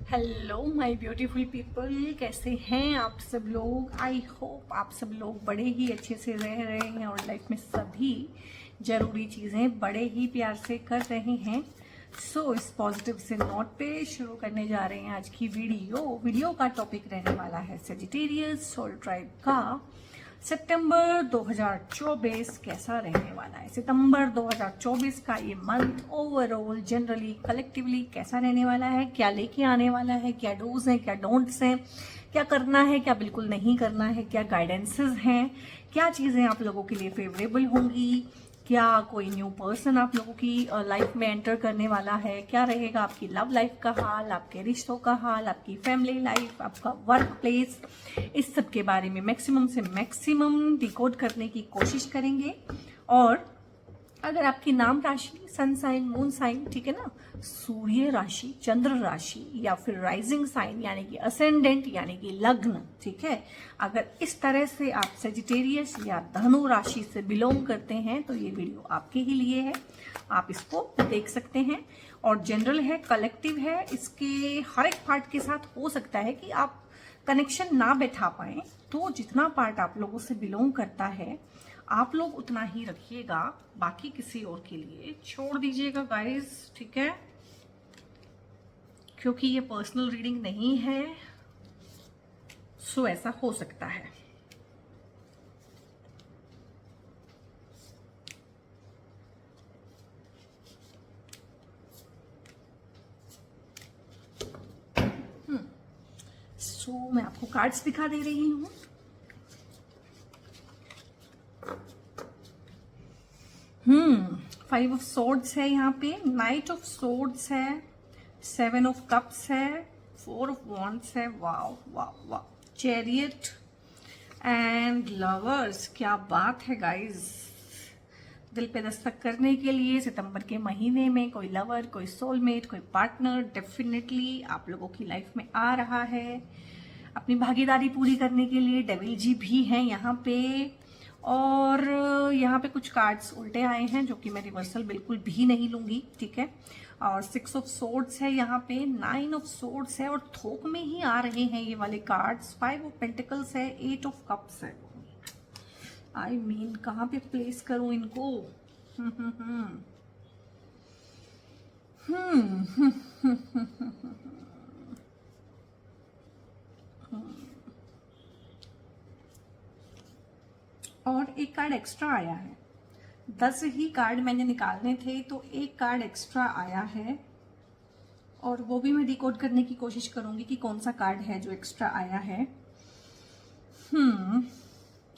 Hello my beautiful people, कैसे हैं आप सब लोग। आई होप आप सब लोग बड़े ही अच्छे से रह रहे हैं और लाइफ में सभी ज़रूरी चीज़ें बड़े ही प्यार से कर रहे हैं। सो इस पॉजिटिव से नोट पे शुरू करने जा रहे हैं आज की वीडियो का टॉपिक रहने वाला है सेजिटेरियस सोल ट्राइब का सितंबर 2024 कैसा रहने वाला है। सितंबर 2024 का ये मंथ ओवरऑल जनरली कलेक्टिवली कैसा रहने वाला है, क्या लेके आने वाला है, क्या डूज हैं, क्या डोंट्स हैं, क्या करना है, क्या बिल्कुल नहीं करना है, क्या गाइडेंसेस हैं, क्या चीज़ें आप लोगों के लिए फेवरेबल होंगी, क्या कोई न्यू पर्सन आप लोगों की लाइफ में एंटर करने वाला है, क्या रहेगा आपकी लव लाइफ का हाल, आपके रिश्तों का हाल, आपकी फैमिली लाइफ, आपका वर्क प्लेस, इस सब के बारे में मैक्सिमम से मैक्सिमम डिकोड करने की कोशिश करेंगे। और अगर आपकी नाम राशि, सन साइन, मून साइन, ठीक है ना, सूर्य राशि, चंद्र राशि या फिर राइजिंग साइन यानी कि असेंडेंट यानी कि लग्न, ठीक है, अगर इस तरह से आप सेजिटेरियस या धनु राशि से बिलोंग करते हैं तो ये वीडियो आपके ही लिए है, आप इसको देख सकते हैं। और जनरल है, कलेक्टिव है, इसके हर एक पार्ट के साथ हो सकता है कि आप कनेक्शन ना बैठा पाए, तो जितना पार्ट आप लोगों से बिलोंग करता है आप लोग उतना ही रखिएगा, बाकी किसी और के लिए छोड़ दीजिएगा गाइस, ठीक है, क्योंकि ये पर्सनल रीडिंग नहीं है। सो ऐसा हो सकता है। सो मैं आपको कार्ड्स दिखा दे रही हूं। फाइव ऑफ सोर्ड्स है यहाँ पे, नाइट ऑफ सोर्ड्स है, सेवन ऑफ कप्स है, फोर ऑफ वॉन्ड्स है, वाव वाव वाव, चैरियट एंड लवर्स। क्या बात है गाइस, दिल पे दस्तक करने के लिए सितंबर के महीने में कोई लवर, कोई सोलमेट, कोई पार्टनर डेफिनेटली आप लोगों की लाइफ में आ रहा है अपनी भागीदारी पूरी करने के लिए। डेविल जी भी हैं यहाँ पे, और यहाँ पे कुछ कार्ड्स उल्टे आए हैं जो कि मैं रिवर्सल बिल्कुल भी नहीं लूंगी, ठीक है। और सिक्स ऑफ सोर्ड्स है यहाँ पे, नाइन ऑफ सोर्ड्स है और थोक में ही आ रहे हैं ये वाले कार्ड्स। फाइव ऑफ पेंटिकल्स है, एट ऑफ कप्स है। आई मीन कहाँ पे प्लेस करूं इनको। और एक कार्ड एक्स्ट्रा आया है, 10 ही कार्ड मैंने निकालने थे तो एक कार्ड एक्स्ट्रा आया है, और वो भी मैं डिकोड करने की कोशिश करूंगी कि कौन सा कार्ड है जो एक्स्ट्रा आया है।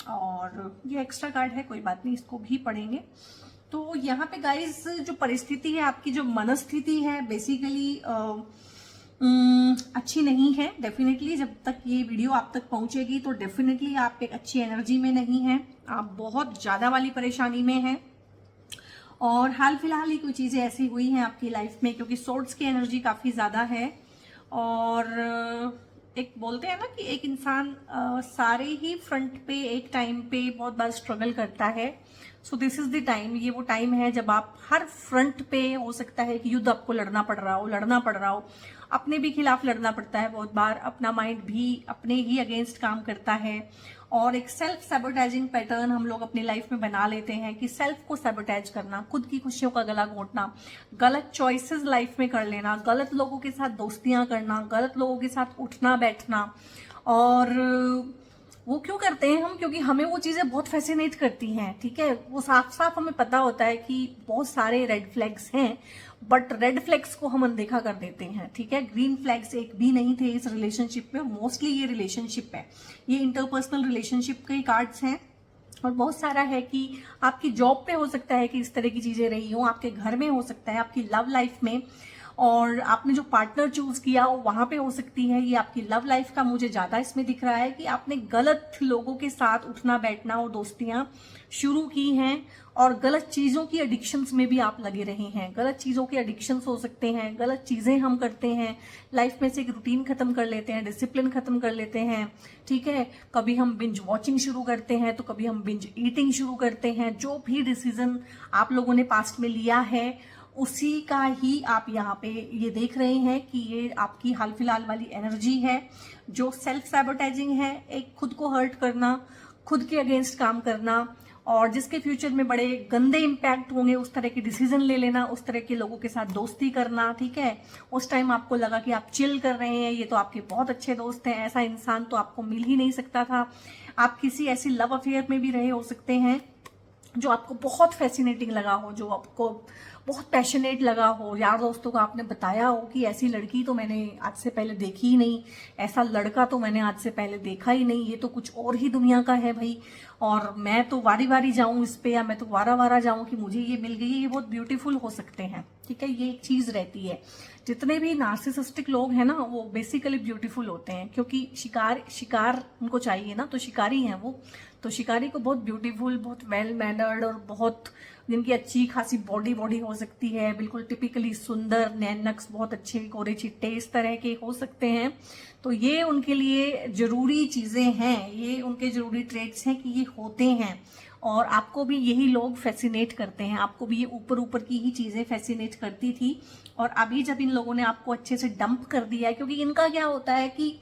और ये एक्स्ट्रा कार्ड है, कोई बात नहीं, इसको भी पढ़ेंगे। तो यहाँ पे गाइस जो परिस्थिति है, आपकी जो मनस्थिति है, बेसिकली अच्छी नहीं है डेफिनेटली। जब तक ये वीडियो आप तक पहुंचेगी तो डेफिनेटली आप एक अच्छी एनर्जी में नहीं है, आप बहुत ज्यादा वाली परेशानी में हैं। और हाल फिलहाल ही कोई चीजें ऐसी हुई हैं आपकी लाइफ में, क्योंकि सोर्ड्स की एनर्जी काफी ज्यादा है। और एक बोलते हैं ना कि एक इंसान सारे ही फ्रंट पे एक टाइम पे बहुत बार स्ट्रगल करता है। So this is the time, ये वो टाइम है जब आप हर फ्रंट पे, हो सकता है कि युद्ध आपको लड़ना पड़ रहा हो, अपने भी खिलाफ लड़ना पड़ता है बहुत बार, अपना माइंड भी अपने ही अगेंस्ट काम करता है। और एक सेल्फ सैबोटाइजिंग पैटर्न हम लोग अपनी लाइफ में बना लेते हैं कि सेल्फ को सैबोटाइज करना, खुद की खुशियों का गला घोंटना, गलत चॉइसेस लाइफ में कर लेना, गलत लोगों के साथ दोस्तियां करना, गलत लोगों के साथ उठना बैठना। और वो क्यों करते हैं हम, क्योंकि हमें वो चीजें बहुत फैसिनेट करती हैं, ठीक है। वो साफ साफ हमें पता होता है कि बहुत सारे रेड फ्लैग्स हैं, बट रेड फ्लैग्स को हम अनदेखा कर देते हैं, ठीक है। ग्रीन फ्लैग्स एक भी नहीं थे इस रिलेशनशिप में। मोस्टली ये रिलेशनशिप है, ये इंटरपर्सनल रिलेशनशिप के कार्ड्स हैं। और बहुत सारा है कि आपकी जॉब पे हो सकता है कि इस तरह की चीजें रही हो, आपके घर में हो सकता है, आपकी लव लाइफ में, और आपने जो पार्टनर चूज किया वो वहां पे हो सकती है। ये आपकी लव लाइफ का मुझे ज्यादा इसमें दिख रहा है कि आपने गलत लोगों के साथ उठना बैठना और दोस्तियां शुरू की हैं, और गलत चीजों की एडिक्शंस में भी आप लगे रहे हैं। गलत चीजों के एडिक्शंस हो सकते हैं, गलत चीजें हम करते हैं लाइफ में से, एक रूटीन खत्म कर लेते हैं, डिसिप्लिन खत्म कर लेते हैं, ठीक है। कभी हम बिंज वॉचिंग शुरू करते हैं तो कभी हम बिंज ईटिंग शुरू करते हैं। जो भी डिसीजन आप लोगों ने पास्ट में लिया है उसी का ही आप यहाँ पे ये देख रहे हैं कि ये आपकी हाल फिलहाल वाली एनर्जी है जो सेल्फ सैबोटेजिंग है, एक खुद को हर्ट करना, खुद के अगेंस्ट काम करना, और जिसके फ्यूचर में बड़े गंदे इम्पैक्ट होंगे उस तरह के डिसीजन ले लेना, उस तरह के लोगों के साथ दोस्ती करना। ठीक है, उस टाइम आपको लगा कि आप चिल कर रहे हैं, ये तो आपके बहुत अच्छे दोस्त हैं, ऐसा इंसान तो आपको मिल ही नहीं सकता था। आप किसी ऐसी लव अफेयर में भी रहे हो सकते हैं जो आपको बहुत फैसिनेटिंग लगा हो, जो आपको बहुत पैशनेट लगा हो, यार दोस्तों को आपने बताया हो कि ऐसी लड़की तो मैंने आज से पहले देखी ही नहीं, ऐसा लड़का तो मैंने आज से पहले देखा ही नहीं, ये तो कुछ और ही दुनिया का है भाई, और मैं तो वारी वारी जाऊं इस पे, या मैं तो वारा वारा जाऊं कि मुझे ये मिल गई, ये बहुत ब्यूटीफुल हो सकते हैं। ठीक है, ये एक चीज रहती है। जितने भी नार्सिसिस्टिक लोग हैं ना वो बेसिकली ब्यूटीफुल होते हैं, क्योंकि शिकार उनको चाहिए ना, तो शिकारी हैं वो, तो शिकारी को बहुत ब्यूटीफुल, बहुत वेल मैनर्ड और बहुत जिनकी अच्छी खासी बॉडी हो सकती है, बिल्कुल टिपिकली सुंदर, नैन नक्श बहुत अच्छे गोरे चिट्टे इस तरह के हो सकते हैं। तो ये उनके लिए जरूरी चीजें हैं, ये उनके जरूरी ट्रेट्स हैं कि ये होते हैं। और आपको भी यही लोग फैसिनेट करते हैं, आपको भी ये ऊपर ऊपर की ही चीजें फैसिनेट करती थी। और अभी जब इन लोगों ने आपको अच्छे से डंप कर दिया है, क्योंकि इनका क्या होता है कि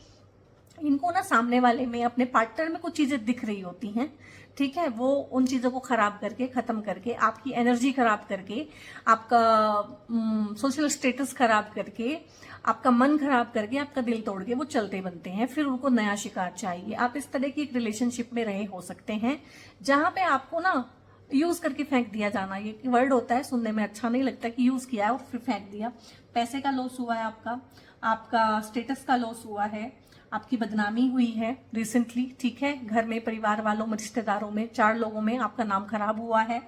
इनको ना सामने वाले में, अपने पार्टनर में कुछ चीजें दिख रही होती हैं। ठीक है, वो उन चीजों को खराब करके, खत्म करके, आपकी एनर्जी खराब करके, आपका सोशल स्टेटस खराब करके, आपका मन खराब करके, आपका दिल तोड़ के वो चलते बनते हैं। फिर उनको नया शिकार चाहिए। आप इस तरह की एक रिलेशनशिप में रहे हो सकते हैं जहां पे आपको ना यूज करके फेंक दिया जाना, ये वर्ड होता है, सुनने में अच्छा नहीं लगता कि यूज किया है और फिर फेंक दिया। पैसे का लॉस हुआ है आपका स्टेटस का लॉस हुआ है, आपकी बदनामी हुई है रिसेंटली। ठीक है, घर में, परिवार वालों में, रिश्तेदारों में, 4 लोगों में आपका नाम खराब हुआ है।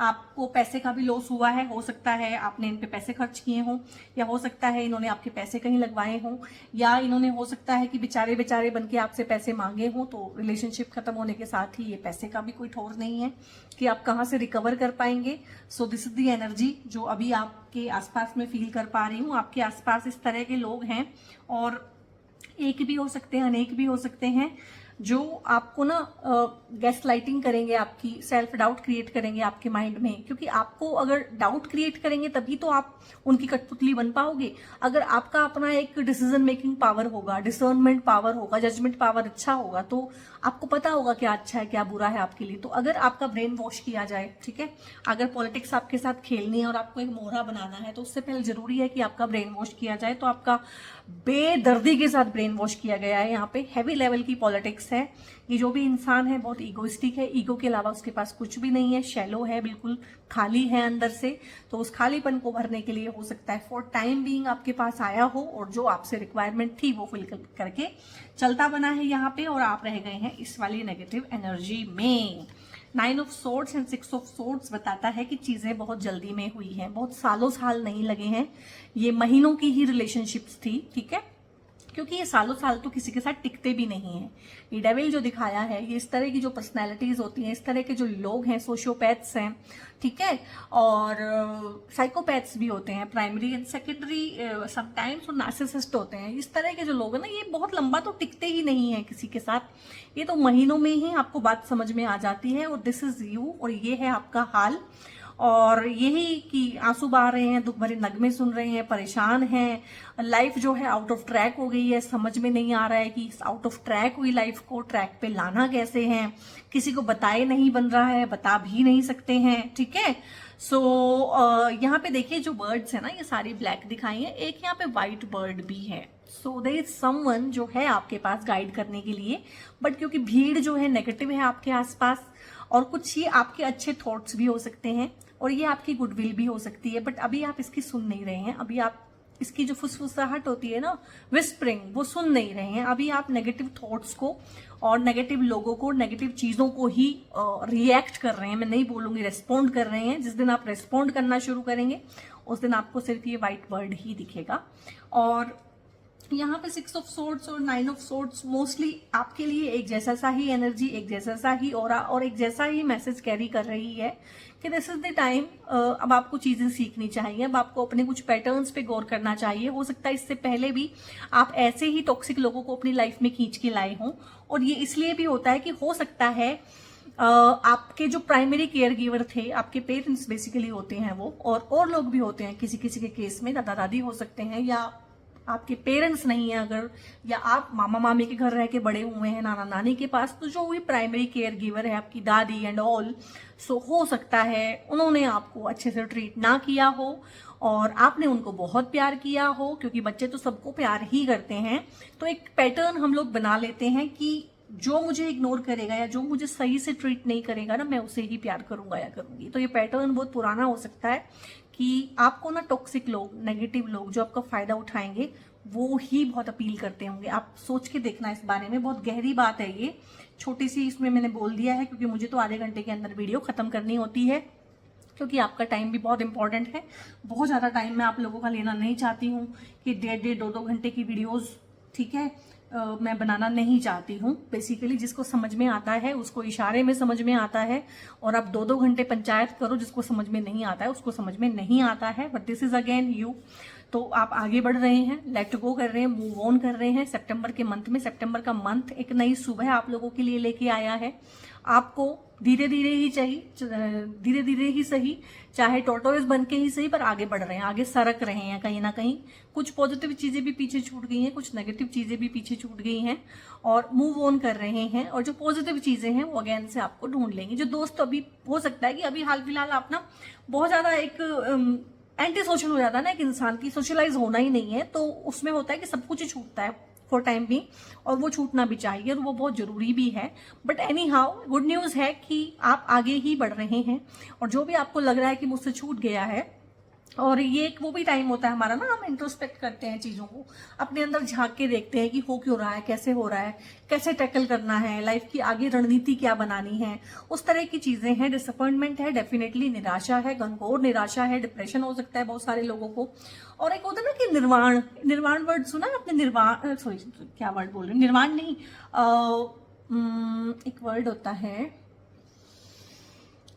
आपको पैसे का भी लॉस हुआ है, हो सकता है आपने इन पे पैसे खर्च किए हों, या हो सकता है इन्होंने आपके पैसे कहीं लगवाए हों, या इन्होंने हो सकता है कि बेचारे बन के आपसे पैसे मांगे हों। तो रिलेशनशिप खत्म होने के साथ ही ये पैसे का भी कोई ठोर नहीं है कि आप कहाँ से रिकवर कर पाएंगे। So this is the energy जो अभी आपके आसपास में फील कर पा रही हूँ। आपके आसपास इस तरह के लोग हैं, और एक भी हो सकते हैं, अनेक भी हो सकते हैं, जो आपको ना गैस लाइटिंग करेंगे, आपकी सेल्फ डाउट क्रिएट करेंगे आपके माइंड में। क्योंकि आपको अगर डाउट क्रिएट करेंगे तभी तो आप उनकी कठपुतली बन पाओगे। अगर आपका अपना एक डिसीजन मेकिंग पावर होगा, डिसर्नमेंट पावर होगा, जजमेंट पावर अच्छा होगा, तो आपको पता होगा क्या अच्छा है क्या बुरा है आपके लिए। तो अगर आपका ब्रेन वॉश किया जाए, ठीक है, अगर पॉलिटिक्स आपके साथ खेलनी है और आपको एक मोहरा बनाना है, तो उससे पहले जरूरी है कि आपका ब्रेन वॉश किया जाए। तो आपका बेदर्दी के साथ ब्रेन वॉश किया गया है। यहाँ पे हैवी लेवल की पॉलिटिक्स है। ये जो भी इंसान है बहुत ईगोइस्टिक है, ईगो के अलावा उसके पास कुछ भी नहीं है, शैलो है, बिल्कुल खाली है अंदर से। तो उस खालीपन को भरने के लिए हो सकता है फॉर टाइम बीइंग आपके पास आया हो, और जो आपसे रिक्वायरमेंट थी वो फिल करके चलता बना है यहाँ पे, और आप रह गए हैं इस वाली नेगेटिव एनर्जी में। 9 of swords and 6 of swords बताता है कि चीजें बहुत जल्दी में हुई हैं, बहुत सालों साल नहीं लगे हैं, ये महीनों की ही रिलेशनशिप्स थी। ठीक है, क्योंकि ये सालों साल तो किसी के साथ टिकते भी नहीं है। ये डेविल जो दिखाया है, ये इस तरह की जो पर्सनैलिटीज होती हैं, इस तरह के जो लोग हैं, सोशियोपैथ्स हैं, ठीक है, और साइकोपैथ्स भी होते हैं, प्राइमरी एंड सेकेंडरी समटाइम्स, और नार्सिसिस्ट होते हैं। इस तरह के जो लोग हैं ना, ये बहुत लंबा तो टिकते ही नहीं है किसी के साथ। ये तो महीनों में ही आपको बात समझ में आ जाती है, और दिस इज यू, और ये है आपका हाल। और यही कि आंसू बहा रहे हैं, दुख भरे नगमे सुन रहे हैं, परेशान हैं, लाइफ जो है आउट ऑफ ट्रैक हो गई है, समझ में नहीं आ रहा है कि आउट ऑफ ट्रैक हुई लाइफ को ट्रैक पे लाना कैसे है, किसी को बताए नहीं बन रहा है, बता भी नहीं सकते हैं। ठीक है, सो यहाँ पे देखिए जो बर्ड्स है ना, ये सारी ब्लैक दिखाई है, एक यहाँ पे व्हाइट बर्ड भी है। सो देयर इज समवन जो है आपके पास गाइड करने के लिए, बट क्योंकि भीड़ जो है नेगेटिव है आपके आसपास, और कुछ ये आपके अच्छे थॉट्स भी हो सकते हैं, और ये आपकी गुडविल भी हो सकती है, बट अभी आप इसकी सुन नहीं रहे हैं। अभी आप इसकी जो फुसफुसाहट होती है ना, विस्परिंग, वो सुन नहीं रहे हैं। अभी आप नेगेटिव थॉट्स को और नेगेटिव लोगों को, नेगेटिव चीजों को ही रिएक्ट कर रहे हैं। मैं नहीं बोलूंगी रेस्पॉन्ड कर रहे हैं। जिस दिन आप रेस्पॉन्ड करना शुरू करेंगे उस दिन आपको सिर्फ ये व्हाइट बर्ड ही दिखेगा। और यहाँ पे 6 ऑफ सोर्ड्स और 9 ऑफ सोर्ड्स मोस्टली आपके लिए एक जैसा सा ही एनर्जी, एक जैसा सा ही ऑरा और एक जैसा ही मैसेज कैरी कर रही है कि दिस इज द टाइम। अब आपको चीजें सीखनी चाहिए, अब आपको अपने कुछ पैटर्न्स पे गौर करना चाहिए। हो सकता है इससे पहले भी आप ऐसे ही टॉक्सिक लोगों को अपनी लाइफ में खींच के लाए हों, और ये इसलिए भी होता है कि हो सकता है आपके जो प्राइमरी केयर गिवर थे, आपके पेरेंट्स बेसिकली होते हैं वो, और लोग भी होते हैं किसी किसी के केस में, दादा दादी हो सकते हैं, या आपके पेरेंट्स नहीं है अगर, या आप मामा मामी के घर रह के बड़े हुए हैं नाना नानी के पास, तो जो भी प्राइमरी केयर गिवर है आपकी दादी एंड ऑल, सो हो सकता है उन्होंने आपको अच्छे से ट्रीट ना किया हो और आपने उनको बहुत प्यार किया हो, क्योंकि बच्चे तो सबको प्यार ही करते हैं। तो एक पैटर्न हम लोग बना लेते हैं कि जो मुझे इग्नोर करेगा या जो मुझे सही से ट्रीट नहीं करेगा ना, मैं उसे ही प्यार करूंगा या करूंगी। तो ये पैटर्न बहुत पुराना हो सकता है कि आपको ना टॉक्सिक लोग, नेगेटिव लोग जो आपका फायदा उठाएंगे वो ही बहुत अपील करते होंगे। आप सोच के देखना इस बारे में, बहुत गहरी बात है ये, छोटी सी इसमें मैंने बोल दिया है क्योंकि मुझे तो आधे घंटे के अंदर वीडियो खत्म करनी होती है, क्योंकि आपका टाइम भी बहुत इंपॉर्टेंट है। बहुत ज़्यादा टाइम मैं आप लोगों का लेना नहीं चाहती हूँ कि 1.5-2 घंटे की वीडियोज़, ठीक है, मैं बनाना नहीं चाहती हूँ। बेसिकली जिसको समझ में आता है उसको इशारे में समझ में आता है, और आप 2-2 घंटे पंचायत करो, जिसको समझ में नहीं आता है उसको समझ में नहीं आता है। But this is again you. तो आप आगे बढ़ रहे हैं, लेट गो कर रहे हैं, मूव ऑन कर रहे हैं। सितंबर के मंथ में, सितंबर का मंथ एक नई सुबह आप लोगों के लिए लेके आया है। आपको धीरे धीरे ही धीरे धीरे ही सही, चाहे टोटोइस बन के ही सही, पर आगे बढ़ रहे हैं, आगे सरक रहे हैं कहीं ना कहीं। कुछ पॉजिटिव चीजें भी पीछे छूट गई हैं, कुछ नेगेटिव चीजें भी पीछे छूट गई हैं, और मूव ऑन कर रहे हैं। और जो पॉजिटिव चीजें हैं वो अगेन से आपको ढूंढ लेंगे। जो दोस्त अभी हो सकता है कि अभी हाल फिलहाल आप ना बहुत ज्यादा एक एंटी सोशल हो जाता है ना एक इंसान की, सोशलाइज होना ही नहीं है, तो उसमें होता है कि सब कुछ ही छूटता है फॉर टाइम भी, और वो छूटना भी चाहिए और वो बहुत जरूरी भी है। But any how good news है कि आप आगे ही बढ़ रहे हैं, और जो भी आपको लग रहा है कि मुझसे छूट गया है, और ये एक वो भी टाइम होता है हमारा ना, हम इंट्रोस्पेक्ट करते हैं चीज़ों को, अपने अंदर झांक के देखते हैं कि हो क्यों रहा है, कैसे हो रहा है, कैसे टैकल करना है, लाइफ की आगे रणनीति क्या बनानी है, उस तरह की चीज़ें हैं। डिसअपॉइंटमेंट है, डेफिनेटली निराशा है, घनघोर निराशा है, डिप्रेशन हो सकता है बहुत सारे लोगों को। और एक होता है ना कि निर्वाण वर्ड सुना आपने? निर्वाण, सॉरी क्या वर्ड बोल रहे हैं, निर्वाण नहीं, एक वर्ड होता है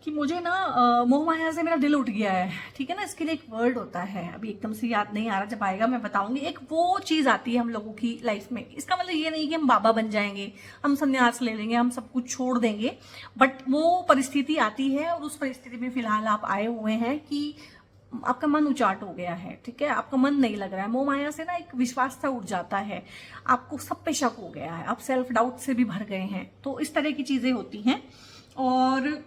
कि मुझे ना मोह माया से मेरा दिल उठ गया है, ठीक है ना, इसके लिए एक वर्ड होता है, अभी एकदम से याद नहीं आ रहा, जब आएगा मैं बताऊंगी। एक वो चीज आती है हम लोगों की लाइफ में। इसका मतलब ये नहीं कि हम बाबा बन जाएंगे, हम संन्यास ले लेंगे, हम सब कुछ छोड़ देंगे, बट वो परिस्थिति आती है, और उस परिस्थिति में फिलहाल आप आए हुए हैं कि आपका मन उचाट हो गया है, ठीक है, आपका मन नहीं लग रहा है। मोह माया से ना एक विश्वास सा उठ जाता है, आपको सब पे शक हो गया है, आप सेल्फ डाउट से भी भर गए हैं, तो इस तरह की चीजें होती हैं। और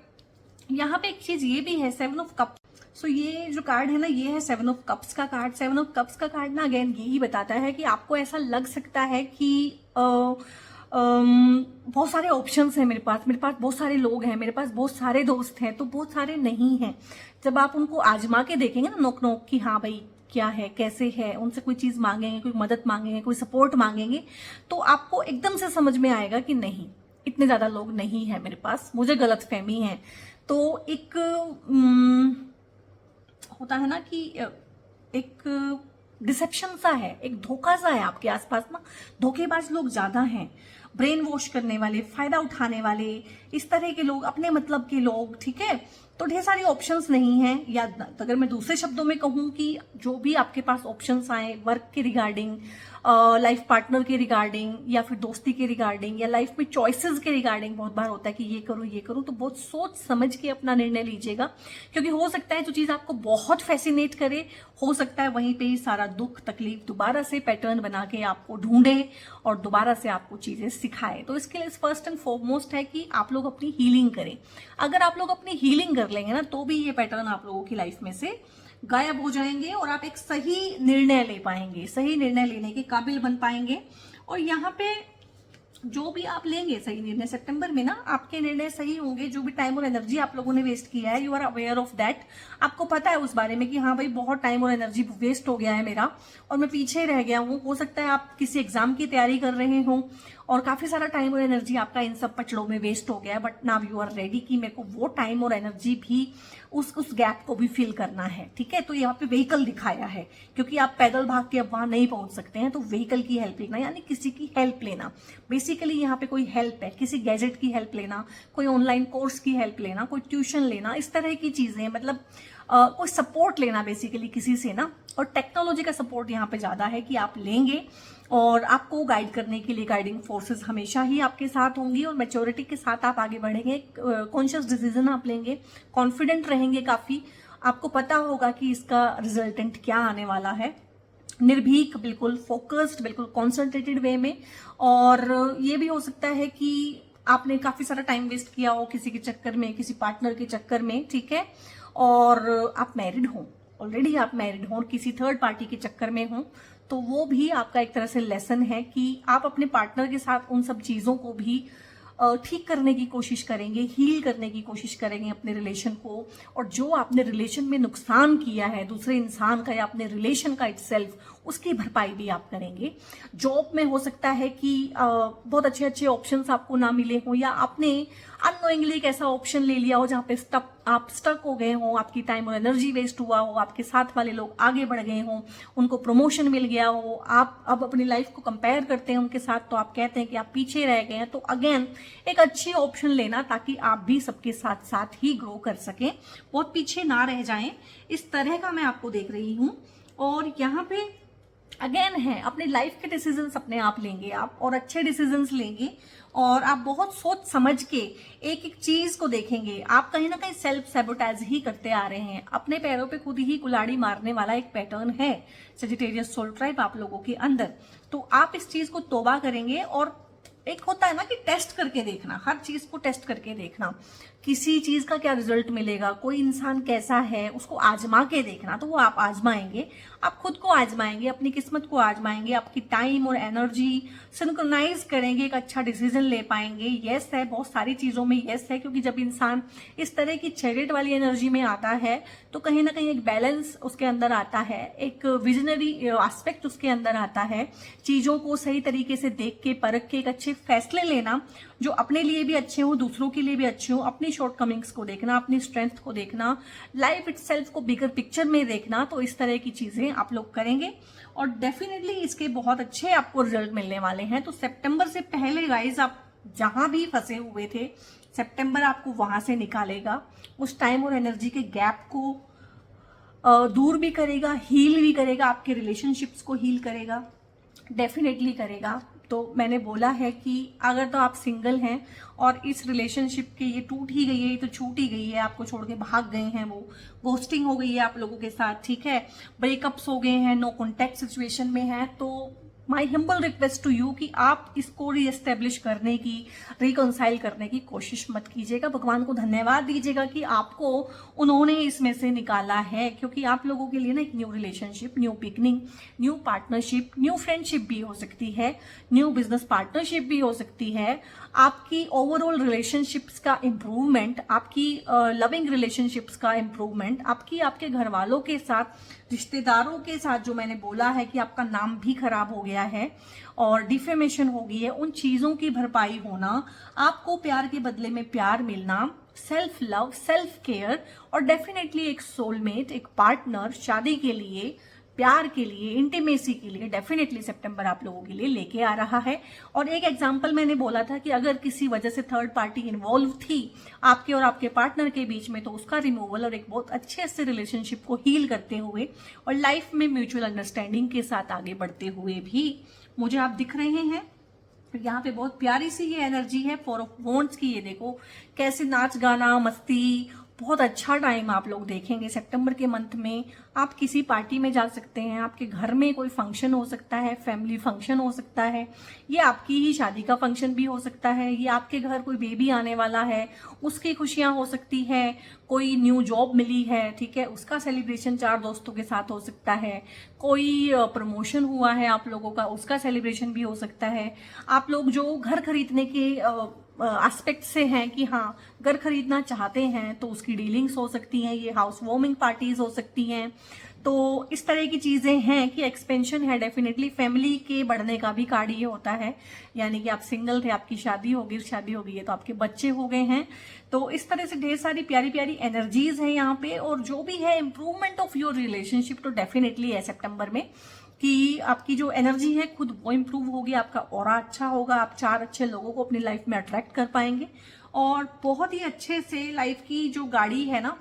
यहाँ पे एक चीज ये भी है, 7 ऑफ कप। सो ये जो कार्ड है ना, ये है 7 ऑफ कप्स का कार्ड। 7 ऑफ कप्स का कार्ड ना अगेन यही बताता है कि आपको ऐसा लग सकता है कि बहुत सारे ऑप्शंस हैं मेरे पास बहुत सारे लोग हैं, मेरे पास बहुत सारे दोस्त हैं, तो बहुत सारे नहीं हैं। जब आप उनको आजमा के देखेंगे ना, नोक नोक की, हाँ भाई क्या है, कैसे है, उनसे कोई चीज मांगेंगे, कोई मदद मांगेंगे, कोई सपोर्ट मांगेंगे, तो आपको एकदम से समझ में आएगा कि नहीं, इतने ज्यादा लोग नहीं है मेरे पास, मुझे गलत फहमी है। तो एक होता है ना कि एक डिसेप्शन सा है, एक धोखा सा है आपके आसपास ना, धोखेबाज लोग ज्यादा हैं, ब्रेन वॉश करने वाले, फायदा उठाने वाले, इस तरह के लोग, अपने मतलब के लोग, ठीक है। तो ढेर सारी ऑप्शंस नहीं हैं, या अगर मैं दूसरे शब्दों में कहूं कि जो भी आपके पास ऑप्शंस आए वर्क के रिगार्डिंग, लाइफ पार्टनर के रिगार्डिंग, या फिर दोस्ती के रिगार्डिंग, या लाइफ में चॉइसेस के रिगार्डिंग, बहुत बार होता है कि ये करूं, तो बहुत सोच समझ के अपना निर्णय लीजिएगा, क्योंकि हो सकता है जो चीज आपको बहुत फैसिनेट करे, हो सकता है वहीं पे ही सारा दुख तकलीफ दोबारा से पैटर्न बना के आपको ढूंढे और दोबारा से आपको चीजें सिखाए। तो इसके लिए फर्स्ट एंड फॉरमोस्ट है कि आप लोग अपनी हीलिंग करें। अगर आप लोग अपनी हीलिंग कर लेंगे ना, तो भी ये पैटर्न आप लोगों की लाइफ में से गायब हो जाएंगे, और आप एक सही निर्णय ले पाएंगे, सही निर्णय लेने के काबिल बन पाएंगे। और यहाँ पे जो भी आप लेंगे सही निर्णय, सितंबर में ना आपके निर्णय सही होंगे। जो भी टाइम और एनर्जी आप लोगों ने वेस्ट किया है, you are aware of that, आपको पता है उस बारे में कि हाँ भाई बहुत टाइम और एनर्जी वेस्ट हो गया है मेरा, और मैं पीछे रह गया हूँ। हो सकता है आप किसी एग्जाम की तैयारी कर रहे हो और काफी सारा टाइम और एनर्जी आपका इन सब पचड़ों में वेस्ट हो गया है, but now you are ready कि मेरे को वो टाइम और एनर्जी भी उस गैप को भी फिल करना है, ठीक है। तो यहाँ पे व्हीकल दिखाया है, क्योंकि आप पैदल भाग के अब वहां नहीं पहुंच सकते हैं, तो व्हीकल की हेल्प लेना, यानी किसी की हेल्प लेना। बेसिकली यहाँ पे कोई हेल्प है, किसी गैजेट की हेल्प लेना, कोई ऑनलाइन कोर्स की हेल्प लेना, कोई ट्यूशन लेना, इस तरह की चीजें, मतलब कोई सपोर्ट लेना बेसिकली किसी से ना, और टेक्नोलॉजी का सपोर्ट यहाँ पे ज़्यादा है कि आप लेंगे, और आपको गाइड करने के लिए गाइडिंग फोर्सेस हमेशा ही आपके साथ होंगी, और मैच्योरिटी के साथ आप आगे बढ़ेंगे, कॉन्शियस डिसीजन आप लेंगे, कॉन्फिडेंट रहेंगे काफ़ी, आपको पता होगा कि इसका रिजल्टेंट क्या आने वाला है, निर्भीक, बिल्कुल फोकस्ड, बिल्कुल कॉन्सेंट्रेटेड वे में। और ये भी हो सकता है कि आपने काफ़ी सारा टाइम वेस्ट किया हो किसी के चक्कर में, किसी पार्टनर के चक्कर में, ठीक है, और आप मैरिड हो, ऑलरेडी आप मैरिड हो और किसी थर्ड पार्टी के चक्कर में हो, तो वो भी आपका एक तरह से लेसन है कि आप अपने पार्टनर के साथ उन सब चीज़ों को भी ठीक करने की कोशिश करेंगे, हील करने की कोशिश करेंगे अपने रिलेशन को, और जो आपने रिलेशन में नुकसान किया है दूसरे इंसान का या अपने रिलेशन का इटसेल्फ, उसकी भरपाई भी आप करेंगे। जॉब में हो सकता है कि बहुत अच्छे अच्छे ऑप्शंस आपको ना मिले हो, या आपने अननोइंगली एक ऐसा ऑप्शन ले लिया हो जहाँ पे आप स्टक हो गए हो, आपकी टाइम और एनर्जी वेस्ट हुआ हो, आपके साथ वाले लोग आगे बढ़ गए हो, उनको प्रमोशन मिल गया हो, आप अब अपनी लाइफ को कंपेयर करते हैं उनके साथ, तो आप कहते हैं कि आप पीछे रह गए हैं। तो अगेन एक अच्छी ऑप्शन लेना, ताकि आप भी सबके साथ साथ ही ग्रो कर सकें, बहुत पीछे ना रह जाएं, इस तरह का मैं आपको देख रही हूँ। और यहाँ पे अगेन है, अपनी लाइफ के डिसीजंस अपने आप लेंगे आप, और अच्छे डिसीजंस लेंगे, और आप बहुत सोच समझ के एक एक चीज को देखेंगे। आप कहीं ना कहीं सेल्फ सैबोटेज ही करते आ रहे हैं, अपने पैरों पे खुद ही कुल्हाड़ी मारने वाला एक पैटर्न है सजिटेरियस सोल ट्राइब आप लोगों के अंदर। तो आप इस चीज को तौबा करेंगे, और एक होता है ना कि टेस्ट करके देखना, हर चीज को टेस्ट करके देखना, किसी चीज का क्या रिजल्ट मिलेगा, कोई इंसान कैसा है, उसको आजमा के देखना। तो वो आप आजमाएंगे, आप खुद को आजमाएंगे, अपनी किस्मत को आजमाएंगे, आपकी टाइम और एनर्जी सिंक्रोनाइज करेंगे, एक अच्छा डिसीजन ले पाएंगे। यस है, बहुत सारी चीजों में यस है, क्योंकि जब इंसान इस तरह की चैरिट वाली एनर्जी में आता है तो कहीं ना कहीं एक बैलेंस उसके अंदर आता है, एक विजनरी एस्पेक्ट उसके अंदर आता है, चीजों को सही तरीके से देख के परख के एक अच्छे फैसले लेना जो अपने लिए भी अच्छे हो, दूसरों के लिए भी अच्छे हो, अपनी शॉर्टकमिंग्स को देखना, अपनी स्ट्रेंथ को देखना, लाइफ इटसेल्फ को बिगर पिक्चर में देखना। तो इस तरह की चीजें आप लोग करेंगे, और डेफिनेटली इसके बहुत अच्छे आपको रिजल्ट मिलने वाले हैं। तो सितंबर से पहले गाइज आप जहां भी फंसे हुए थे, सितंबर आपको वहां से निकालेगा, उस टाइम और एनर्जी के गैप को दूर भी करेगा, हील भी करेगा, आपके रिलेशनशिप्स को हील करेगा, डेफिनेटली करेगा। तो मैंने बोला है कि अगर तो आप सिंगल हैं और इस रिलेशनशिप के ये टूट ही गई है, ये तो छूट ही गई है, आपको छोड़ के भाग गए हैं, वो घोस्टिंग हो गई है आप लोगों के साथ, ठीक है, ब्रेकअप्स हो गए हैं, नो कॉन्टेक्ट सिचुएशन में है, तो my humble request to you कि आप इसको रीएस्टेब्लिश करने की, रिकंसाइल करने की कोशिश मत कीजिएगा। भगवान को धन्यवाद दीजिएगा कि आपको उन्होंने इसमें से निकाला है, क्योंकि आप लोगों के लिए ना एक new relationship, new beginning, new partnership, new friendship भी हो सकती है, न्यू बिजनेस पार्टनरशिप भी हो सकती है, आपकी ओवरऑल रिलेशनशिप्स का इम्प्रूवमेंट, आपकी लविंग रिलेशनशिप्स का इम्प्रूवमेंट, आपकी आपके घर वालों के साथ, रिश्तेदारों के साथ, जो मैंने बोला है कि आपका नाम भी खराब हो गया है और डिफेमेशन हो गई है, उन चीजों की भरपाई होना, आपको प्यार के बदले में प्यार मिलना, सेल्फ लव, सेल्फ केयर, और डेफिनेटली एक सोलमेट, एक पार्टनर, शादी के लिए, प्यार के लिए, इंटीमेसी के लिए डेफिनेटली सितंबर आप लोगों के लिए लेके आ रहा है। और एक एग्जांपल मैंने बोला था कि अगर किसी वजह से थर्ड पार्टी इन्वॉल्व थी आपके और आपके पार्टनर के बीच में, तो उसका रिमूवल और एक बहुत अच्छे से रिलेशनशिप को हील करते हुए और लाइफ में म्यूचुअल अंडरस्टैंडिंग के साथ आगे बढ़ते हुए भी मुझे आप दिख रहे हैं। यहाँ पे बहुत प्यारी सी ये एनर्जी है फोर ऑफ वॉन्ड्स की। ये देखो कैसे नाच गाना मस्ती, बहुत अच्छा टाइम आप लोग देखेंगे सितंबर के मंथ में। आप किसी पार्टी में जा सकते हैं, आपके घर में कोई फंक्शन हो सकता है, फैमिली फंक्शन हो सकता है, ये आपकी ही शादी का फंक्शन भी हो सकता है, ये आपके घर कोई बेबी आने वाला है उसकी खुशियां हो सकती है, कोई न्यू जॉब मिली है, ठीक है, उसका सेलिब्रेशन 4 दोस्तों के साथ हो सकता है, कोई प्रमोशन हुआ है आप लोगों का, उसका सेलिब्रेशन भी हो सकता है। आप लोग जो घर खरीदने के एस्पेक्ट से हैं कि हाँ घर खरीदना चाहते हैं, तो उसकी डीलिंग्स हो सकती हैं, ये हाउस वार्मिंग पार्टीज हो सकती हैं। तो इस तरह की चीजें हैं कि एक्सपेंशन है, डेफिनेटली फैमिली के बढ़ने का भी कार्ड ये होता है, यानी कि आप सिंगल थे, आपकी शादी हो गई है तो आपके बच्चे हो गए हैं। तो इस तरह से ढेर सारी प्यारी प्यारी एनर्जीज हैं यहाँ पे, और जो भी है इम्प्रूवमेंट ऑफ योर रिलेशनशिप तो डेफिनेटली है सितंबर में, कि आपकी जो एनर्जी है खुद वो इम्प्रूव होगी, आपका ऑरा अच्छा होगा, आप 4 अच्छे लोगों को अपनी लाइफ में अट्रैक्ट कर पाएंगे, और बहुत ही अच्छे से लाइफ की जो गाड़ी है ना,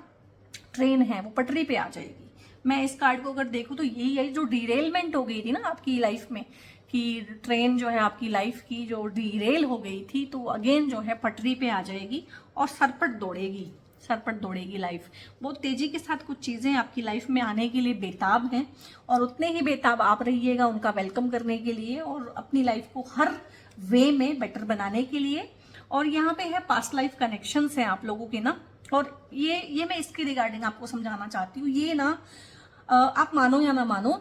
ट्रेन है, वो पटरी पे आ जाएगी, मैं इस कार्ड को अगर देखूं तो यही है, जो डिरेलमेंट हो गई थी ना आपकी लाइफ में, कि ट्रेन जो है आपकी लाइफ की जो डिरेल हो गई थी, तो अगेन जो है पटरी पे आ जाएगी और सरपट दौड़ेगी लाइफ। बहुत तेजी के साथ कुछ चीजें आपकी लाइफ में आने के लिए बेताब हैं, और उतने ही बेताब आप रहिएगा उनका वेलकम करने के लिए और अपनी लाइफ को हर वे में बेटर बनाने के लिए। और यहाँ पे है पास्ट लाइफ कनेक्शंस हैं आप लोगों के ना, और ये मैं इसके रिगार्डिंग आपको समझाना चाहती हूँ। ये ना आप मानो या ना मानो,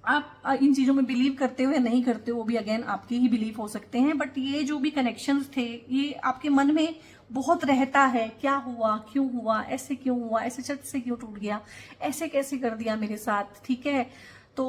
आप इन चीजों में बिलीव करते हो या नहीं करते हो, वो भी अगेन आपके ही बिलीव हो सकते हैं, बट ये जो भी कनेक्शंस थे ये आपके मन में बहुत रहता है। क्या हुआ, क्यों हुआ, ऐसे क्यों हुआ, ऐसे चट से क्यों टूट गया, ऐसे कैसे कर दिया मेरे साथ, ठीक है। तो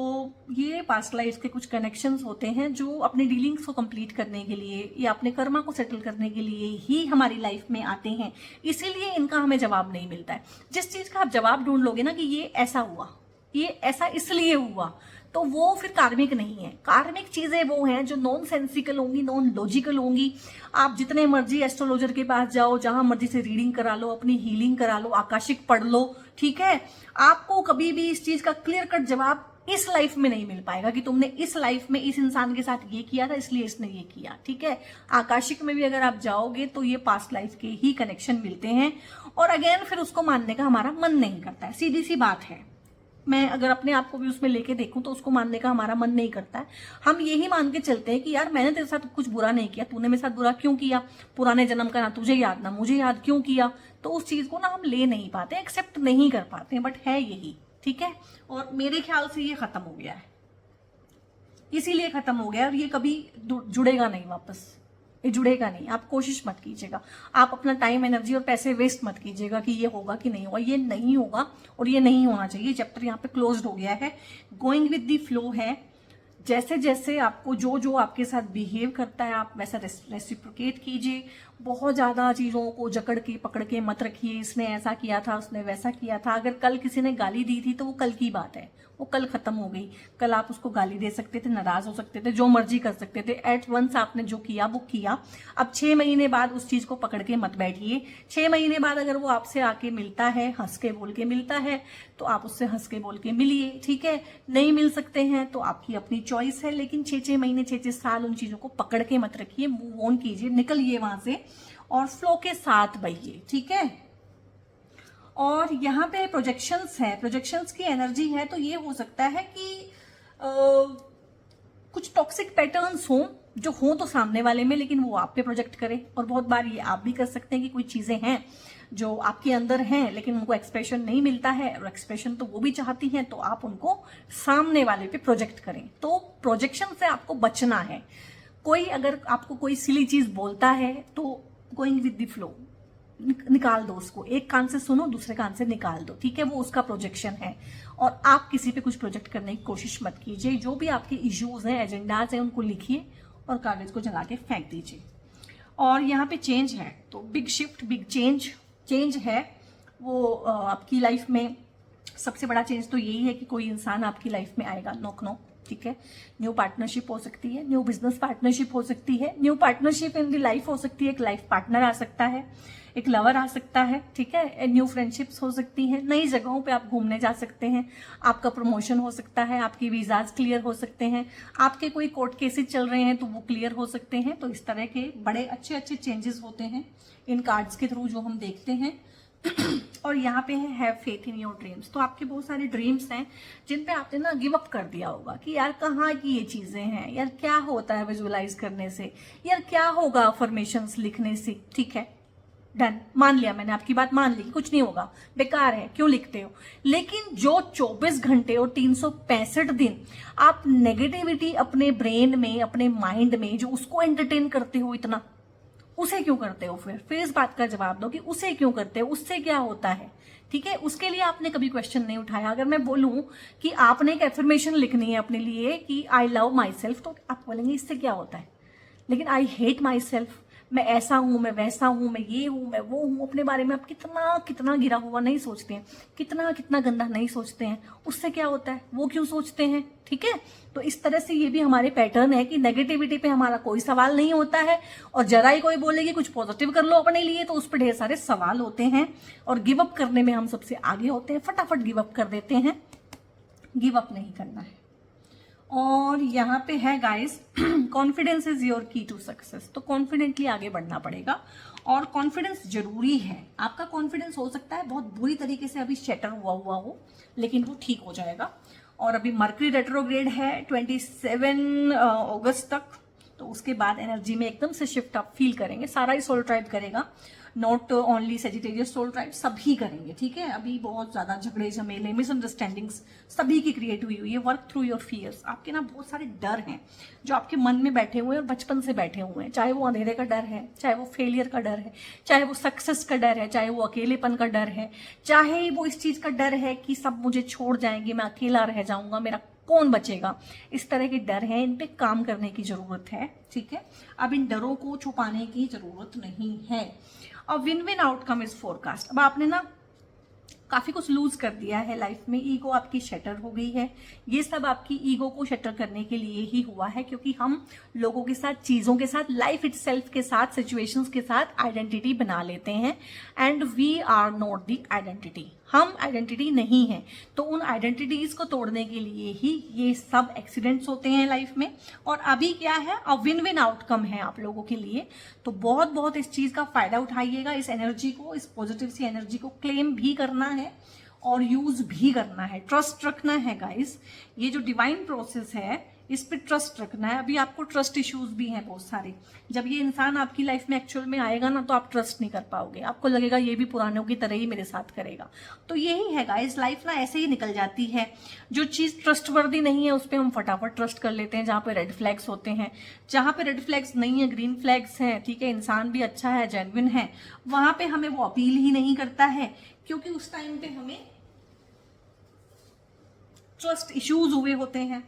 ये पास्ट लाइफ के कुछ कनेक्शंस होते हैं जो अपने डीलिंग्स को कंप्लीट करने के लिए या अपने कर्मा को सेटल करने के लिए ही हमारी लाइफ में आते हैं, इसीलिए इनका हमें जवाब नहीं मिलता है। जिस चीज का आप जवाब ढूंढ लोगे ना कि ये ऐसा हुआ, ये ऐसा इसलिए हुआ, तो वो फिर कार्मिक नहीं है। कार्मिक चीजें वो हैं जो नॉन सेंसिकल होंगी, नॉन लॉजिकल होंगी। आप जितने मर्जी एस्ट्रोलॉजर के पास जाओ, जहां मर्जी से रीडिंग करा लो, अपनी हीलिंग करा लो, आकाशिक पढ़ लो, ठीक है, आपको कभी भी इस चीज का क्लियर कट जवाब इस लाइफ में नहीं मिल पाएगा कि तुमने इस लाइफ में इस इंसान के साथ ये किया था इसलिए इसने ये किया, ठीक है। आकाशिक में भी अगर आप जाओगे तो ये पास्ट लाइफ के ही कनेक्शन मिलते हैं, और अगेन फिर उसको मानने का हमारा मन नहीं करता है। सीधी सी बात है, मैं अगर अपने आप को भी उसमें लेके देखूं तो उसको मानने का हमारा मन नहीं करता है। हम यही मान के चलते हैं कि यार मैंने तेरे साथ कुछ बुरा नहीं किया, तूने मेरे साथ बुरा क्यों किया, पुराने जन्म का ना तुझे याद ना मुझे याद, क्यों किया। तो उस चीज को ना हम ले नहीं पाते, एक्सेप्ट नहीं कर पाते, बट है यही, ठीक है। और मेरे ख्याल से ये खत्म हो गया है, इसीलिए खत्म हो गया, और ये कभी जुड़ेगा नहीं वापस, ये जुड़ेगा नहीं। आप कोशिश मत कीजिएगा, आप अपना टाइम, एनर्जी और पैसे वेस्ट मत कीजिएगा कि ये होगा कि नहीं होगा। ये नहीं होगा और ये नहीं होना चाहिए। चैप्टर यहाँ पे क्लोज्ड हो गया है, गोइंग विद द फ्लो है। जैसे जैसे आपको जो जो आपके साथ बिहेव करता है आप वैसा रेसिप्रोकेट कीजिए। बहुत ज्यादा चीजों को जकड़ के पकड़ के मत रखिए, इसने ऐसा किया था, उसने वैसा किया था। अगर कल किसी ने गाली दी थी तो वो कल की बात है, वो कल खत्म हो गई। कल आप उसको गाली दे सकते थे, नाराज हो सकते थे, जो मर्जी कर सकते थे। एट वंस आपने जो किया वो किया। अब 6 महीने बाद उस चीज को पकड़ के मत बैठिए। 6 महीने बाद अगर वो आपसे आके मिलता है, हंस के बोल के मिलता है, तो आप उससे हंस के बोल के मिलिए, ठीक है। नहीं मिल सकते हैं तो आपकी अपनी चॉइस है, लेकिन 6-6 महीने 6-6 साल उन चीजों को पकड़ के मत रखिए। मूव ऑन कीजिए, निकलिए वहां से और फ्लो के साथ बहिए, ठीक है। और यहाँ पे प्रोजेक्शंस है, प्रोजेक्शंस की एनर्जी है, तो ये हो सकता है कि कुछ टॉक्सिक पैटर्न्स हों, जो हों तो सामने वाले में, लेकिन वो आप पे प्रोजेक्ट करे। और बहुत बार ये आप भी कर सकते हैं कि कोई चीजें हैं जो आपके अंदर हैं लेकिन उनको एक्सप्रेशन नहीं मिलता है, और एक्सप्रेशन तो वो भी चाहती हैं, तो आप उनको सामने वाले पे प्रोजेक्ट करें। तो प्रोजेक्शन से आपको बचना है। कोई अगर आपको कोई सिली चीज बोलता है तो गोइंग विद द फ्लो, निकाल दो उसको। एक कान से सुनो, दूसरे कान से निकाल दो, ठीक है। वो उसका प्रोजेक्शन है, और आप किसी पे कुछ प्रोजेक्ट करने की कोशिश मत कीजिए। जो भी आपके इश्यूज हैं, एजेंडाज हैं, उनको लिखिए और कागज को जला के फेंक दीजिए। और यहाँ पे चेंज है, तो बिग शिफ्ट, बिग चेंज है वो आपकी लाइफ में। सबसे बड़ा चेंज तो यही है कि कोई इंसान आपकी लाइफ में आएगा, नॉक, ठीक है। न्यू पार्टनरशिप हो सकती है, न्यू बिजनेस पार्टनरशिप हो सकती है, new partnership in the life हो सकती है, एक लाइफ पार्टनर आ सकता है, एक लवर आ सकता है, ठीक है। न्यू फ्रेंडशिप्स हो सकती हैं, नई जगहों पे आप घूमने जा सकते हैं, आपका प्रमोशन हो सकता है, आपकी वीजाज क्लियर हो सकते हैं, आपके कोई कोर्ट केसेस चल रहे हैं तो वो क्लियर हो सकते हैं। तो इस तरह के बड़े अच्छे अच्छे चेंजेस होते हैं इन कार्ड्स के थ्रू जो हम देखते हैं। और यहाँ पे है have faith in your dreams. तो आपके बहुत सारे ड्रीम्स हैं जिन पे आपने ना गिव अप कर दिया होगा कि यार कहाँ की ये चीजें हैं, यार क्या होता है विजुअलाइज करने से, यार क्या होगा अफर्मेशंस लिखने से, ठीक है। डन, मान लिया मैंने, आपकी बात मान ली, कुछ नहीं होगा, बेकार है, क्यों लिखते हो। लेकिन जो 24 घंटे और 365 दिन आप नेगेटिविटी अपने ब्रेन में, अपने माइंड में जो उसको एंटरटेन करते हो इतना, उसे क्यों करते हो। फिर इस बात का जवाब दो कि उसे क्यों करते हो, उससे क्या होता है, ठीक है। उसके लिए आपने कभी क्वेश्चन नहीं उठाया। अगर मैं बोलूं कि आपने एक एफर्मेशन लिखनी है अपने लिए कि आई लव माई सेल्फ, तो आप बोलेंगे इससे क्या होता है। लेकिन आई हेट माई सेल्फ, मैं ऐसा हूँ, मैं वैसा हूँ, मैं ये हूँ, मैं वो हूँ, अपने बारे में आप कितना कितना गिरा हुआ नहीं सोचते हैं, कितना कितना गंदा नहीं सोचते हैं। उससे क्या होता है, वो क्यों सोचते हैं, ठीक है। तो इस तरह से ये भी हमारे पैटर्न है कि नेगेटिविटी पे हमारा कोई सवाल नहीं होता है, और जरा ही कोई बोलेगी कुछ पॉजिटिव कर लो अपने लिए तो उस पर ढेर सारे सवाल होते हैं, और गिव अप करने में हम सबसे आगे होते हैं, फटाफट गिव अप कर देते हैं। गिव अप नहीं करना है। और यहाँ पे है गाइस, कॉन्फिडेंस इज योर की टू सक्सेस। तो कॉन्फिडेंटली आगे बढ़ना पड़ेगा, और कॉन्फिडेंस जरूरी है। आपका कॉन्फिडेंस हो सकता है बहुत बुरी तरीके से अभी शटर हुआ हो, लेकिन वो ठीक हो जाएगा। और अभी मर्करी रेट्रोग्रेड है 27 अगस्त तक, तो उसके बाद एनर्जी में एकदम से शिफ्ट आप फील करेंगे। सारा ही सोल ट्राइब करेगा, not only Sagittarius soul tribe, सभी करेंगे, ठीक है। अभी बहुत ज्यादा झगड़े झमेले मिसअंडरस्टैंडिंग्स सभी की क्रिएट हुई है। Work through your fears. आपके ना बहुत सारे डर हैं जो आपके मन में बैठे हुए हैं और बचपन से बैठे हुए हैं, चाहे वो अंधेरे का डर है, चाहे वो फेलियर का डर है, चाहे वो सक्सेस का डर है, चाहे वो अकेलेपन का डर है, चाहे वो इस चीज का डर है कि सब मुझे छोड़ जाएंगे, मैं अकेला रह जाऊंगा, मेरा कौन बचेगा। इस तरह के डर हैं, इन पे काम करने की जरूरत है, ठीक है। अब इन डरों को छुपाने की जरूरत नहीं है। और win win outcome is forecast. अब आपने ना काफी कुछ लूज कर दिया है लाइफ में, ईगो आपकी शटर हो गई है। ये सब आपकी ईगो को शटर करने के लिए ही हुआ है, क्योंकि हम लोगों के साथ, चीजों के साथ, लाइफ इटसेल्फ के साथ, सिचुएशंस के साथ आइडेंटिटी बना लेते हैं, and we are not the identity. हम आइडेंटिटी नहीं है। तो उन आइडेंटिटीज को तोड़ने के लिए ही ये सब एक्सीडेंट्स होते हैं लाइफ में। और अभी क्या है, अब विन विन आउटकम है आप लोगों के लिए। तो बहुत बहुत इस चीज का फायदा उठाइएगा। इस एनर्जी को, इस पॉजिटिव सी एनर्जी को क्लेम भी करना है और यूज भी करना है। ट्रस्ट रखना है गाइस। ये जो डिवाइन प्रोसेस है इस पे ट्रस्ट रखना है। अभी आपको ट्रस्ट इश्यूज भी हैं बहुत सारे। जब ये इंसान आपकी लाइफ में एक्चुअल में आएगा ना, तो आप ट्रस्ट नहीं कर पाओगे। आपको लगेगा ये भी पुरानों की तरह ही मेरे साथ करेगा। तो यही है गाइस, लाइफ ना ऐसे ही निकल जाती है। जो चीज ट्रस्टवर्दी नहीं है उस पर हम फटाफट ट्रस्ट कर लेते हैं। जहाँ पे रेड फ्लैग्स होते हैं, जहाँ पे रेड फ्लैग्स नहीं है, ग्रीन फ्लैग्स हैं, ठीक है, इंसान भी अच्छा है, जेन्युइन है, वहां पे हमें वो अपील ही नहीं करता है, क्योंकि उस टाइम पे हमें ट्रस्ट इश्यूज हुए होते हैं।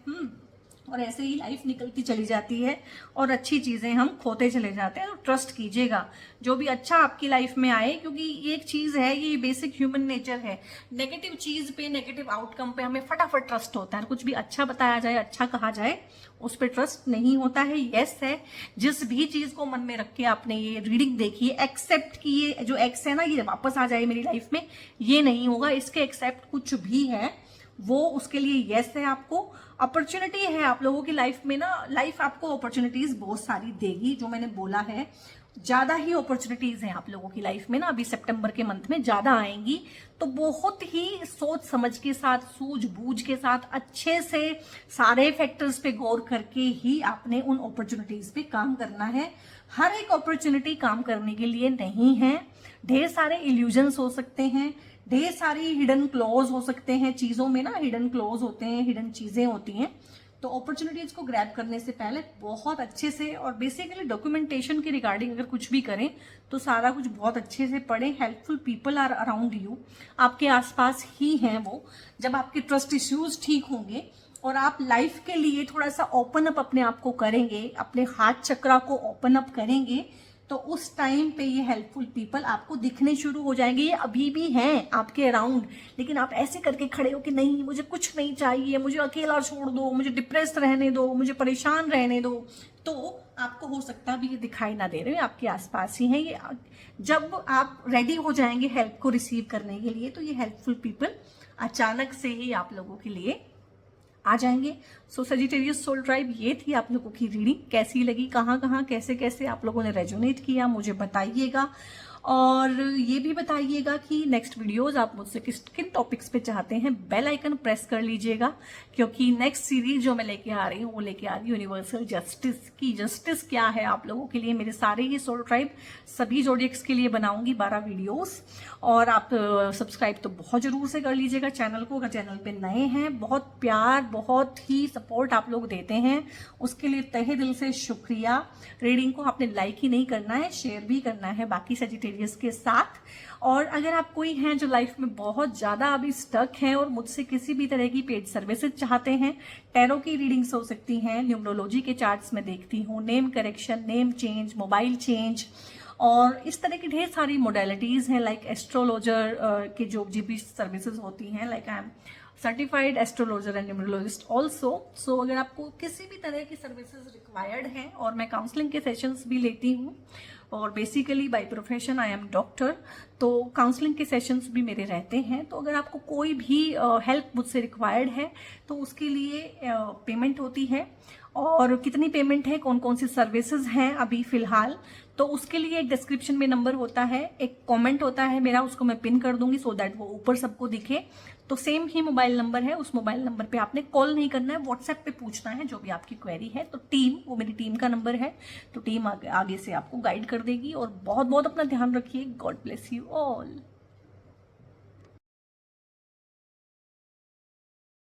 और ऐसे ही लाइफ निकलती चली जाती है और अच्छी चीजें हम खोते चले जाते हैं। तो ट्रस्ट कीजिएगा जो भी अच्छा आपकी लाइफ में आए, क्योंकि ये एक चीज है, ये बेसिक ह्यूमन नेचर है। नेगेटिव चीज पे, नेगेटिव आउटकम पे हमें फटाफट ट्रस्ट होता है। कुछ भी अच्छा बताया जाए, अच्छा कहा जाए, उस पर ट्रस्ट नहीं होता है। यस है, जिस भी चीज को मन में रख के आपने ये रीडिंग देखी है, एक्सेप्ट की ये जो एक्स है ना, ये वापस आ जाए मेरी लाइफ में, ये नहीं होगा। इसके एक्सेप्ट कुछ भी है वो उसके लिए यस है। आपको अपॉर्चुनिटी है आप लोगों की लाइफ में ना, लाइफ आपको अपॉर्चुनिटीज बहुत सारी देगी। जो मैंने बोला है, ज्यादा ही अपॉर्चुनिटीज हैं आप लोगों की लाइफ में ना, अभी सितंबर के मंथ में ज्यादा आएंगी। तो बहुत ही सोच समझ के साथ, सूझबूझ के साथ, अच्छे से सारे फैक्टर्स पे गौर करके ही आपने उन अपॉर्चुनिटीज पे काम करना है। हर एक अपॉर्चुनिटी काम करने के लिए नहीं है। ढेर सारे इल्यूजन्स हो सकते हैं, ढेर सारी हिडन क्लॉज हो सकते हैं। चीजों में ना हिडन क्लॉज होते हैं, हिडन चीजें होती हैं। तो अपॉर्चुनिटीज को ग्रैब करने से पहले बहुत अच्छे से, और बेसिकली डॉक्यूमेंटेशन के रिगार्डिंग अगर कुछ भी करें तो सारा कुछ बहुत अच्छे से पढ़ें। Helpful people are around you, आपके आसपास ही हैं वो। जब आपके ट्रस्ट इश्यूज ठीक होंगे और आप लाइफ के लिए थोड़ा सा ओपन अप अपने आप को करेंगे, अपने हार्ट चक्रा को ओपन अप करेंगे, तो उस टाइम पे ये हेल्पफुल पीपल आपको दिखने शुरू हो जाएंगे। ये अभी भी हैं आपके अराउंड, लेकिन आप ऐसे करके खड़े हो कि नहीं मुझे कुछ नहीं चाहिए, मुझे अकेला छोड़ दो, मुझे डिप्रेस रहने दो, मुझे परेशान रहने दो, तो आपको हो सकता है अभी ये दिखाई ना दे रहे, आपके आसपास ही हैं ये। जब आप रेडी हो जाएंगे हेल्प को रिसीव करने के लिए, तो ये हेल्पफुल पीपल अचानक से ही आप लोगों के लिए आ जाएंगे। सो सजिटेरियस सोल ट्राइब, ये थी आप लोगों की रीडिंग। कैसी लगी, कहाँ कहाँ कैसे कैसे आप लोगों ने रेजोनेट किया, मुझे बताइएगा। और ये भी बताइएगा कि नेक्स्ट वीडियोस आप मुझसे किन टॉपिक्स पे चाहते हैं। बेल आइकन प्रेस कर लीजिएगा, क्योंकि नेक्स्ट सीरीज जो मैं लेके आ रही हूँ वो लेके आ रही हूँ यूनिवर्सल जस्टिस की। जस्टिस क्या है आप लोगों के लिए, मेरे सारे ही सोल ट्राइब सभी जोडियक्स के लिए बनाऊंगी 12 वीडियोस। और आप सब्सक्राइब तो बहुत जरूर से कर लीजिएगा चैनल को, अगर चैनल पे नए हैं। बहुत प्यार, बहुत ही सपोर्ट आप लोग देते हैं, उसके लिए तहे दिल से शुक्रिया। रीडिंग को आपने लाइक ही नहीं करना है, शेयर भी करना है बाकी सजिटेरियस एक्सपीरियंस के साथ। और अगर आप कोई हैं जो लाइफ में बहुत ज़्यादा अभी स्टक हैं और मुझसे किसी भी तरह की पेड सर्विसेज चाहते हैं, टैरो की रीडिंग्स हो सकती हैं, न्यूमरोलॉजी के चार्ट्स में देखती हूँ, name correction, name change, mobile change और इस तरह की ढेर सारी मोडेलिटीज़ हैं, लाइक एस्ट्रोलॉजर की जो भी सर्विसेज होती हैं, like I am certified astrologer and numerologist also. So अगर आपको किसी भी तरह की सर्विसेज रिक्वायर्ड हैं, और मैं काउंसलिंग के सेशंस भी लेती हूँ, और basically by profession I am doctor, तो काउंसलिंग के सेशंस भी मेरे रहते हैं। तो अगर आपको कोई भी हेल्प मुझसे रिक्वायर्ड है तो उसके लिए पेमेंट होती है, और कितनी पेमेंट है, कौन कौन सी सर्विसेज हैं अभी फिलहाल, तो उसके लिए एक डिस्क्रिप्शन में नंबर होता है, एक कमेंट होता है मेरा, उसको मैं पिन कर दूंगी सो दैट वो ऊपर सबको दिखे। तो सेम ही मोबाइल नंबर है, उस मोबाइल नंबर पे आपने कॉल नहीं करना है, व्हाट्सएप पे पूछना है जो भी आपकी क्वेरी है। तो टीम, वो मेरी टीम का नंबर है, तो टीम आगे से आपको गाइड कर देगी। और बहुत बहुत अपना ध्यान रखिए। God bless you all.